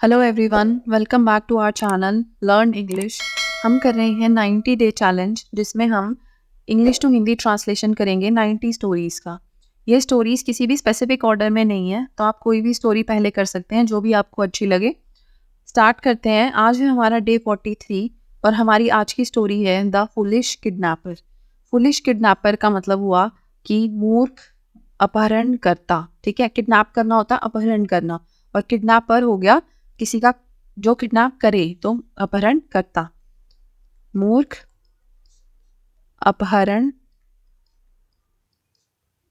Hello everyone, welcome back to our channel learn English. हम कर रहे हैं 90 डे चैलेंज, जिसमें हम इंग्लिश टू हिंदी ट्रांसलेशन करेंगे 90 स्टोरीज़ का। ये स्टोरीज़ किसी भी स्पेसिफिक ऑर्डर में नहीं है, तो आप कोई भी स्टोरी पहले कर सकते हैं जो भी आपको अच्छी लगे। स्टार्ट करते हैं। आज है हमारा डे 43 और हमारी आज की स्टोरी है the foolish kidnapper. Foolish kidnapper का मतलब हुआ कि मूर्ख अपहरणकर्ता। ठीक है, किडनैप करना होता है अपहरण करना, और किडनैपर हो गया किसी का जो किडनैप करे, तो अपहरण करता। मूर्ख अपहरण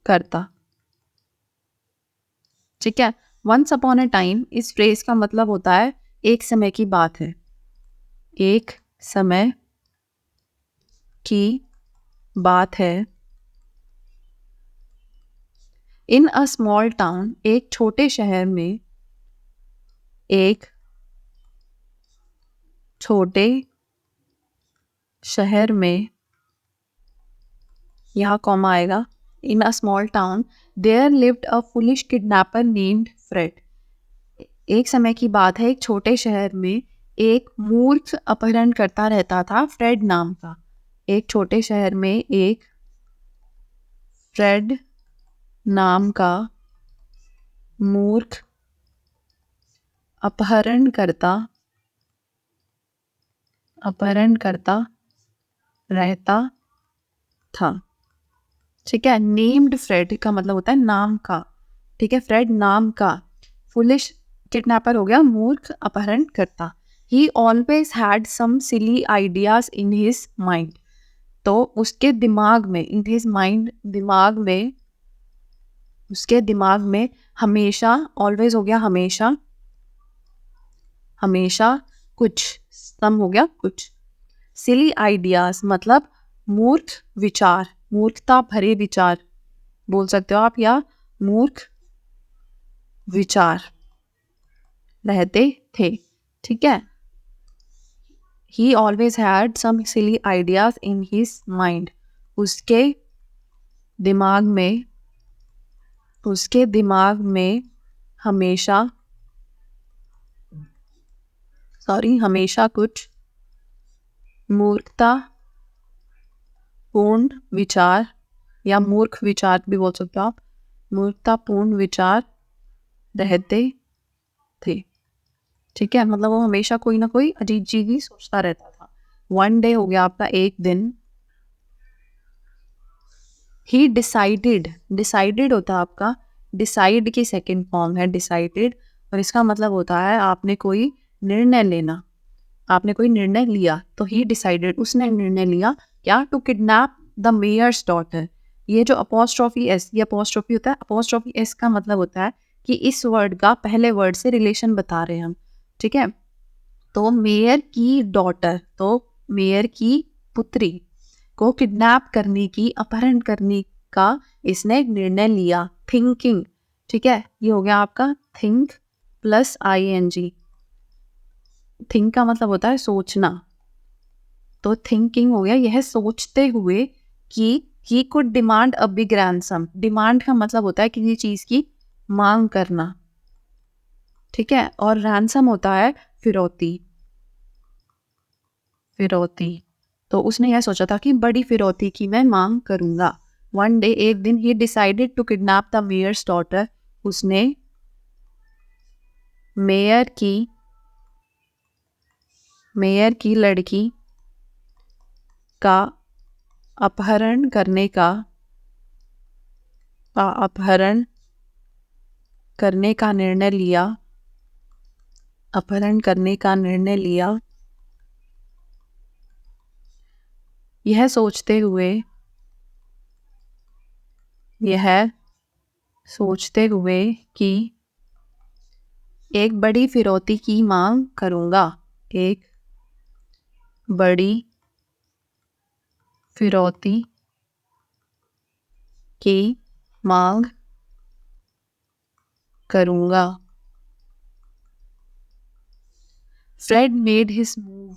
करता। ठीक है। वंस अपॉन अ टाइम, इस फ्रेज का मतलब होता है एक समय की बात है। एक समय की बात है। इन अ स्मॉल टाउन, एक छोटे शहर में, एक छोटे शहर में, यहाँ कॉमा आएगा। In a small town there lived a foolish kidnapper named Fred. एक समय की बात है, एक छोटे शहर में एक मूर्ख अपहरण करता रहता था, फ्रेड नाम का। एक छोटे शहर में एक फ्रेड नाम का मूर्ख अपहरण करता रहता था। ठीक है। नेम्ड फ्रेड का मतलब होता है नाम का। ठीक है, फ्रेड नाम का। फुलिश किडनैपर हो गया मूर्ख अपहरण करता। He always had some silly ideas in his mind. तो उसके दिमाग में, इन हिज माइंड, उसके दिमाग में हमेशा, ऑलवेज हो गया हमेशा, हमेशा कुछ, सम हो गया कुछ। सिली आइडियाज मतलब मूर्ख विचार, मूर्खता भरे विचार बोल सकते हो आप, या मूर्ख विचार रहते थे। ठीक है। He always had some silly ideas in his mind. उसके दिमाग में, हमेशा, हमेशा कुछ मूर्खता पूर्ण विचार, या मूर्ख विचार भी बोल सकते हो आप, मूर्खतापूर्ण विचार रहते थे। ठीक है, मतलब वो हमेशा कोई ना कोई अजीब चीज ही सोचता रहता था। वन डे हो गया आपका एक दिन। ही डिसाइडेड, डिसाइडेड होता है आपका, डिसाइड की सेकेंड फॉर्म है डिसाइडेड, और इसका मतलब होता है आपने कोई निर्णय लेना, आपने कोई निर्णय लिया। तो ही डिसाइडेड, उसने निर्णय लिया क्या, to kidnap the mayor's daughter. ये जो अपोस्ट्रोफी एस, ये अपोस्ट्रोफी होता है, अपोस्ट्रोफी एस का मतलब होता है कि इस वर्ड का पहले वर्ड से रिलेशन बता रहे हैं हम। ठीक है, तो मेयर की डॉटर, तो मेयर की पुत्री को किडनैप करने की, अपहरण करने का इसने निर्णय लिया। थिंकिंग। ठीक है, ये हो गया आपका थिंक प्लस ING। थिंक का मतलब होता है सोचना, तो थिंकिंग हो गया, यह सोचते हुए कि he could demand a big ransom. Demand का मतलब होता है किसी चीज की मांग करना। ठीक है, और रैंसम होता है फिरौती, फिरौती। तो उसने यह सोचा था कि बड़ी फिरौती की मैं मांग करूंगा। वन डे, एक दिन, he decided to kidnap the mayor's daughter. उसने मेयर की लड़की का अपहरण करने का, निर्णय लिया, अपहरण करने का निर्णय लिया। यह सोचते हुए कि एक बड़ी फिरौती की मांग करूंगा, एक बड़ी फिरौती की मांग करूंगा। Fred made his move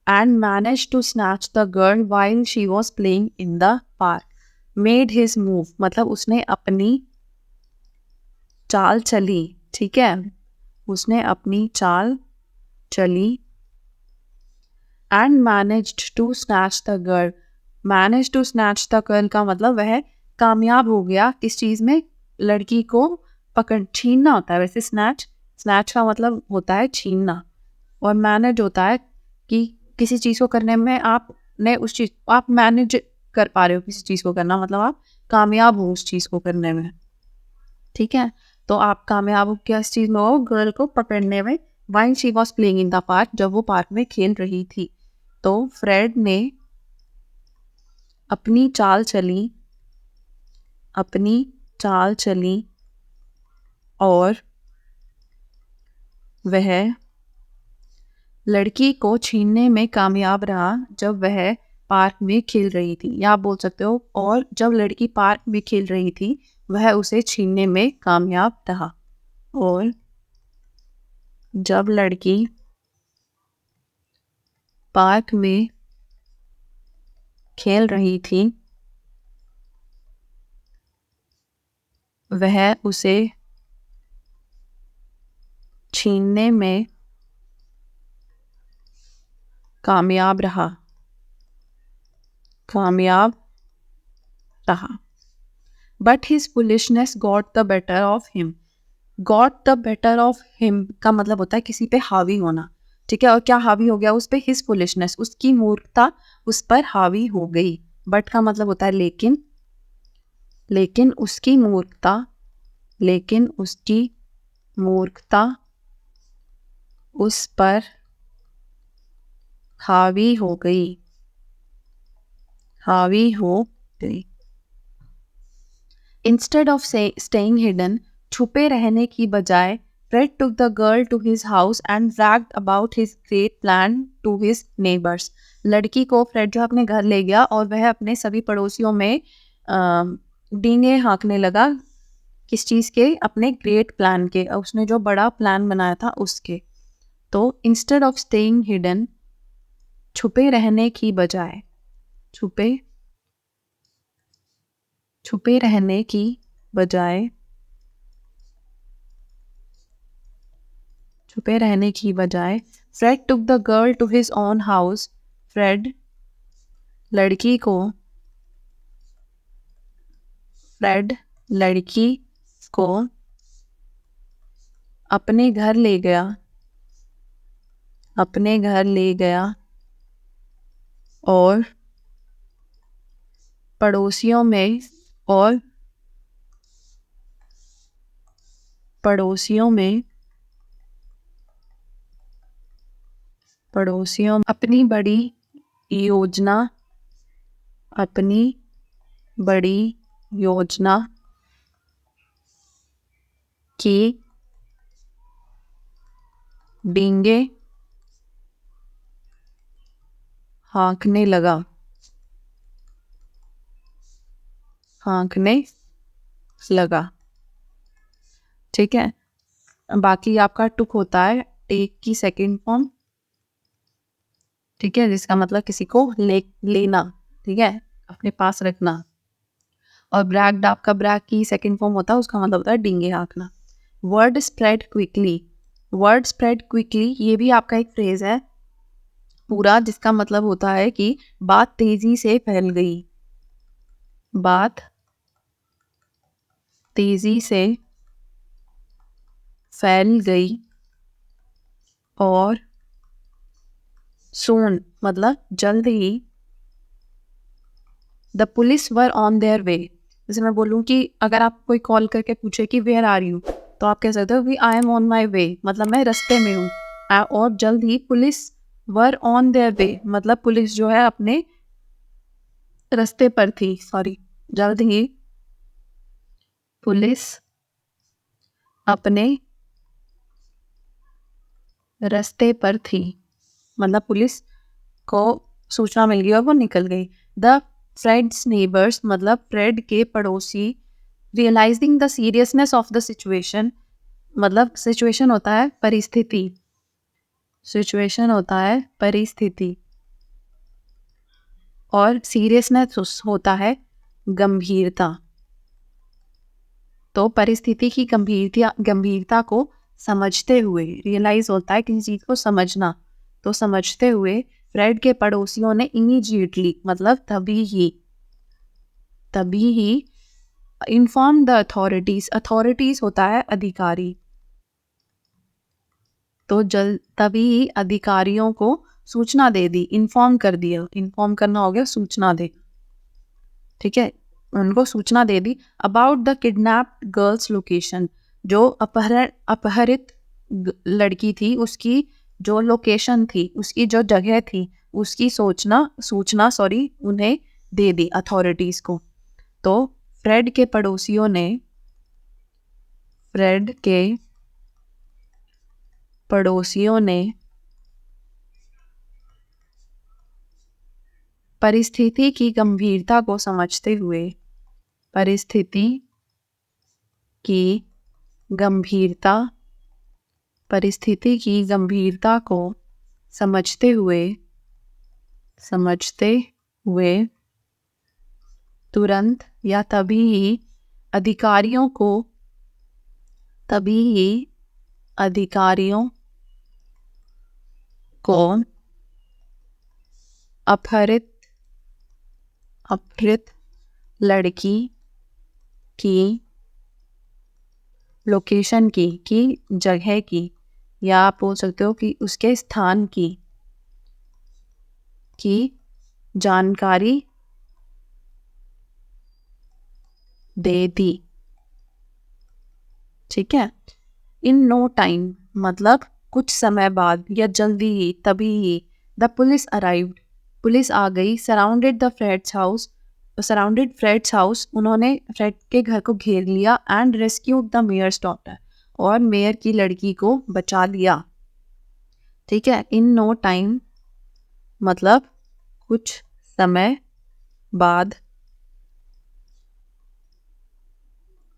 and managed to snatch the girl while she was playing in the park. Made his move मतलब उसने अपनी चाल चली। ठीक है, उसने अपनी चाल चली। And managed to snatch the girl. Manage to snatch the girl का मतलब वह कामयाब हो गया किस चीज़ में, लड़की को पकड़ छीनना होता है वैसे स्नैच, स्नैच का मतलब होता है छीनना, और मैनेज होता है कि किसी चीज़ को करने में आपने उस चीज़ आप मैनेज कर पा रहे हो, किसी चीज़ को करना मतलब आप कामयाब हो उस चीज़ को करने में, ठीक है। तो आप कामयाब हो क्या इस चीज़ में हो, गर्ल को पकड़ने में। While she was playing in the park, जब वो पार्क में खेल रही थी। तो फ्रेड ने अपनी चाल चली, अपनी चाल चली और वह लड़की को छीनने में कामयाब रहा जब वह पार्क में खेल रही थी। या आप बोल सकते हो और जब लड़की पार्क में खेल रही थी वह उसे छीनने में कामयाब रहा। और जब लड़की पार्क में खेल रही थी वह उसे छीनने में कामयाब रहा, कामयाब रहा। But his foolishness got the better of him. Got the better of him का मतलब होता है किसी पे हावी होना, ठीक है। और क्या हावी हो गया उस पे, हिज फुलिशनेस, उसकी मूर्खता उस पर हावी हो गई। बट का मतलब होता है लेकिन, लेकिन उसकी मूर्खता, लेकिन उसकी मूर्खता उस पर हावी हो गई, हावी हो गई। इंस्टेड ऑफ स्टेइंग हिडन, छुपे रहने की बजाय, Fred took the girl to his house and bragged about his great plan to his neighbours. लड़की को फ्रेड जो अपने घर ले गया और वह अपने सभी पड़ोसियों में डींगे हाँकने लगा। किस चीज़ के, अपने ग्रेट प्लान के, उसने जो बड़ा प्लान बनाया था उसके। तो इंस्टेड ऑफ स्टेइंग हिडन, छुपे रहने की बजाय, छुपे छुपे रहने की बजाय, छुपे रहने की बजाय, Fred took the girl to his own house. Fred लड़की को, फ्रेड लड़की को अपने घर ले गया, अपने घर ले गया और पड़ोसियों में, और पड़ोसियों में, पड़ोसियों अपनी बड़ी योजना, अपनी बड़ी योजना की डींगे हाँकने लगा, हाँकने लगा, ठीक है। बाकी आपका टुक होता है टेक की सेकंड फॉर्म, ठीक है, जिसका मतलब किसी को लेना, ठीक है, अपने पास रखना। और ब्रैग्ड आपका ब्रैग की सेकंड फॉर्म होता है, उसका मतलब होता है डींगे हाँकना। Word spread quickly, word spread quickly ये भी आपका एक फ्रेज है पूरा, जिसका मतलब होता है कि बात तेजी से फैल गई, बात तेजी से फैल गई। और सून मतलब जल्द ही। The police were on their way, जैसे मैं बोलूँ कि अगर आप कोई कॉल करके पूछे कि वेयर आर यू, तो आप कह सकते हो कि आई एम ऑन माई वे, मतलब मैं रास्ते में हूँ। और जल्द ही, police were on their way मतलब पुलिस जो है अपने रास्ते पर थी, सॉरी, जल्द ही पुलिस अपने रास्ते पर थी, मतलब पुलिस को सूचना मिल गई और वो निकल गई। द फ्रेड्स नेबर्स मतलब फ्रेड के पड़ोसी, realising the seriousness of the situation, मतलब सिचुएशन होता है परिस्थिति, सिचुएशन होता है परिस्थिति, और सीरियसनेस होता है गंभीरता। तो परिस्थिति की गंभीरता को समझते हुए, रियलाइज होता है किसी चीज़ को समझना, तो समझते हुए फ्रेड के पड़ोसियों ने इमीडिएटली मतलब तभी ही इन्फॉर्म द अथॉरिटीज, अथॉरिटीज होता है अधिकारी, तो तभी अधिकारियों को सूचना दे दी, इन्फॉर्म कर दिया, इन्फॉर्म करना हो गया सूचना दे, ठीक है, उनको सूचना दे दी about the kidnapped girl's location, जो अपहरित लड़की थी उसकी जो लोकेशन थी, उसकी जो जगह थी, उसकी सूचना उन्हें दे दी अथॉरिटीज को। तो फ्रेड के पड़ोसियों ने परिस्थिति की गंभीरता को समझते हुए, परिस्थिति की गंभीरता परिस्थिति की गंभीरता को समझते हुए तुरंत या तभी ही अधिकारियों को अपहृत लड़की की लोकेशन की जगह की, या आप बोल सकते हो कि उसके स्थान की जानकारी दे दी, ठीक है। इन नो टाइम मतलब कुछ समय बाद या जल्दी ही, तभी ही द पुलिस अराइव्ड, पुलिस आ गई, सराउंडेड फ्रेड्स हाउस, उन्होंने फ्रेड के घर को घेर लिया, and rescued the mayor's daughter, और मेयर की लड़की को बचा लिया, ठीक है। इन नो टाइम मतलब कुछ समय बाद,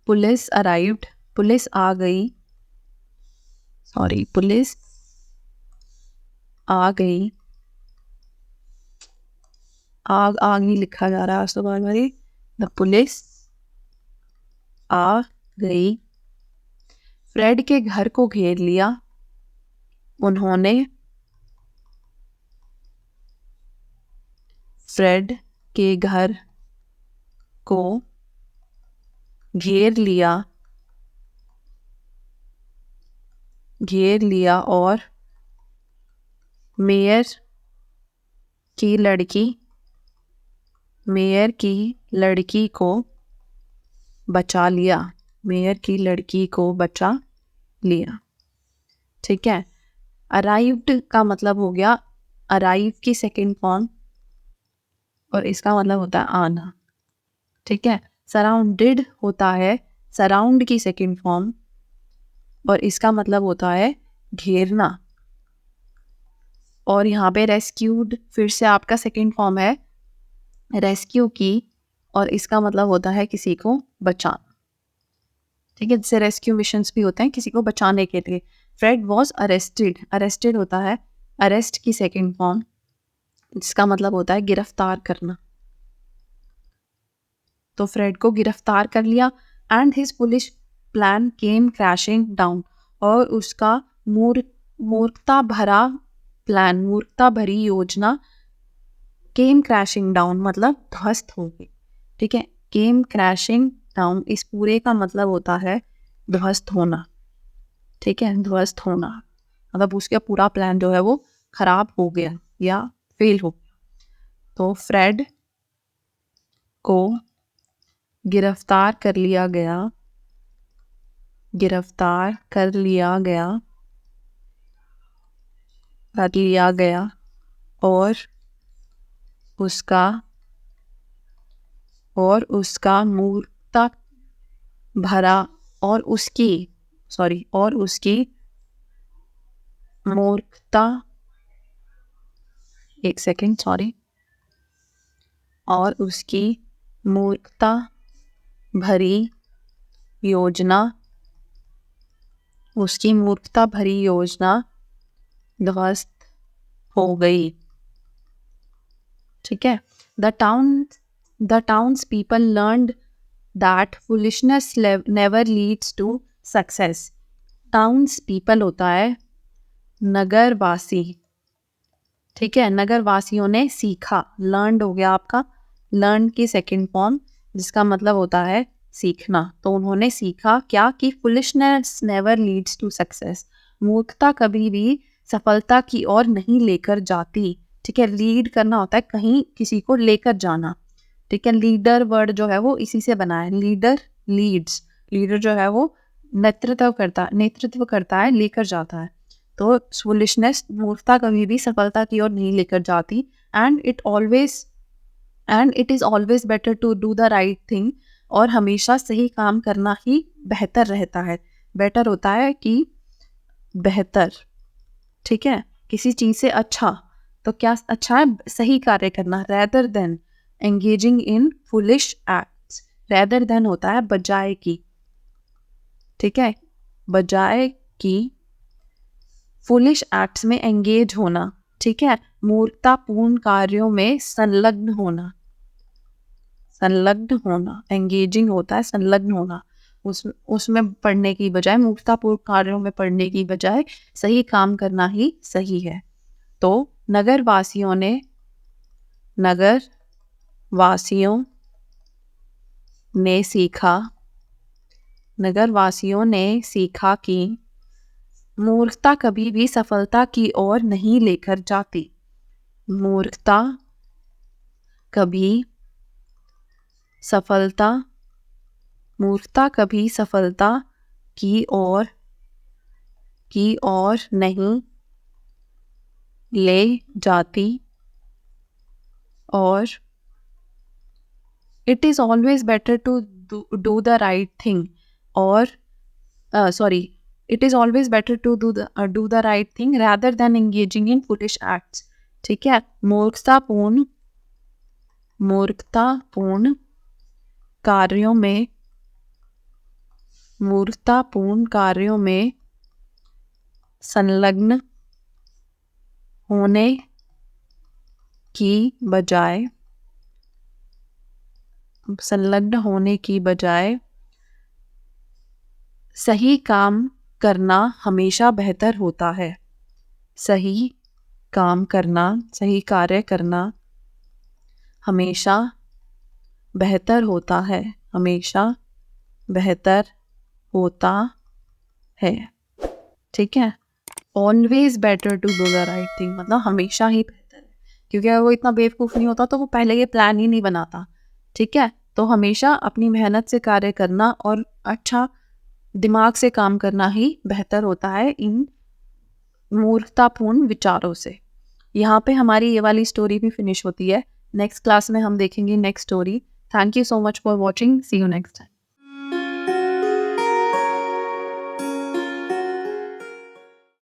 पुलिस अराइव्ड, पुलिस आ गई, पुलिस आ गई, आग नहीं लिखा जा रहा आज तो बार बारी, द पुलिस आ गई, फ्रेड के घर को घेर लिया, उन्होंने फ्रेड के घर को घेर लिया और मेयर की लड़की को बचा लिया, ठीक है। अराइव्ड का मतलब हो गया, अराइव की सेकेंड फॉर्म, और इसका मतलब होता है आना, ठीक है। सराउंडेड होता है सराउंड की सेकेंड फॉर्म, और इसका मतलब होता है घेरना, और यहाँ पे रेस्क्यूड फिर से आपका सेकेंड फॉर्म है रेस्क्यू की, और इसका मतलब होता है किसी को बचाना, ठीक है। जैसे रेस्क्यू मिशंस भी होते हैं किसी को बचाने के लिए। फ्रेड वॉज अरेस्टेड होता है अरेस्ट की सेकेंड फॉर्म, जिसका मतलब होता है गिरफ्तार करना, तो फ्रेड को गिरफ्तार कर लिया, and his police plan came crashing down, और उसका मूर्खता भरी योजना केम क्रैशिंग डाउन मतलब ध्वस्त हो गई, ठीक है। केम क्रैशिंग डाउन इस पूरे का मतलब होता है ध्वस्त होना, ठीक है, ध्वस्त होना मतलब उसका पूरा प्लान जो है वो खराब हो गया या फेल हो गया। तो फ्रेड को गिरफ्तार कर लिया गया और उसका मूर्खता भरा और उसकी मूर्खता और उसकी मूर्खता भरी योजना ध्वस्त हो गई, ठीक है। The town's people learned that foolishness never leads to success, town's people होता है नगरवासी, ठीक है। नगरवासियों ने सीखा, लर्नड हो गया आपका, लर्न की सेकंड फॉर्म जिसका मतलब होता है सीखना। तो उन्होंने सीखा क्या कि foolishness never leads to success, मूर्खता कभी भी सफलता की ओर नहीं लेकर जाती, ठीक है। लीड करना होता है कहीं किसी को लेकर जाना, ठीक है। लीडर वर्ड जो है वो इसी से बना है, लीडर लीड्स, लीडर जो है वो नेतृत्व करता है, लेकर जाता है। तो फुलिशनेस, मूर्खता कभी भी सफलता की ओर नहीं लेकर जाती। And it is always better to do the right thing, और हमेशा सही काम करना ही बेहतर रहता है। बेटर होता है कि बेहतर, ठीक है, किसी चीज़ से अच्छा। तो क्या अच्छा है? सही कार्य करना, rather than engaging in foolish acts. Rather than होता है बजाय की, ठीक है, बजाय की फुलिश एक्ट्स में एंगेज होना, ठीक है। मूर्खतापूर्ण कार्यों में संलग्न होना, संलग्न होना, एंगेजिंग होता है संलग्न होना, उसमें पढ़ने की बजाय, मूर्खतापूर्ण कार्यों में पढ़ने की बजाय सही काम करना ही सही है। तो नगरवासियों ने सीखा कि मूर्खता कभी भी सफलता की ओर नहीं लेकर जाती। मूर्खता कभी सफलता की ओर नहीं ले जाती, और it is always better to do the right thing, और it is always better to do the right thing rather than engaging in foolish acts, ठीक है। मूर्खतापूर्ण कार्यों में संलग्न होने की बजाय सही काम करना हमेशा बेहतर होता है। सही कार्य करना हमेशा बेहतर होता है, ठीक है। Always better to do the right thing मतलब हमेशा ही बेहतर है, क्योंकि अगर वो इतना बेवकूफ़ नहीं होता तो वो पहले ये प्लान ही नहीं बनाता, ठीक है। तो हमेशा अपनी मेहनत से कार्य करना और अच्छा दिमाग से काम करना ही बेहतर होता है इन मूर्खतापूर्ण विचारों से। यहाँ पे हमारी ये वाली स्टोरी भी फिनिश होती है। नेक्स्ट क्लास में हम देखेंगे next story. Thank you so much for watching, see you next time.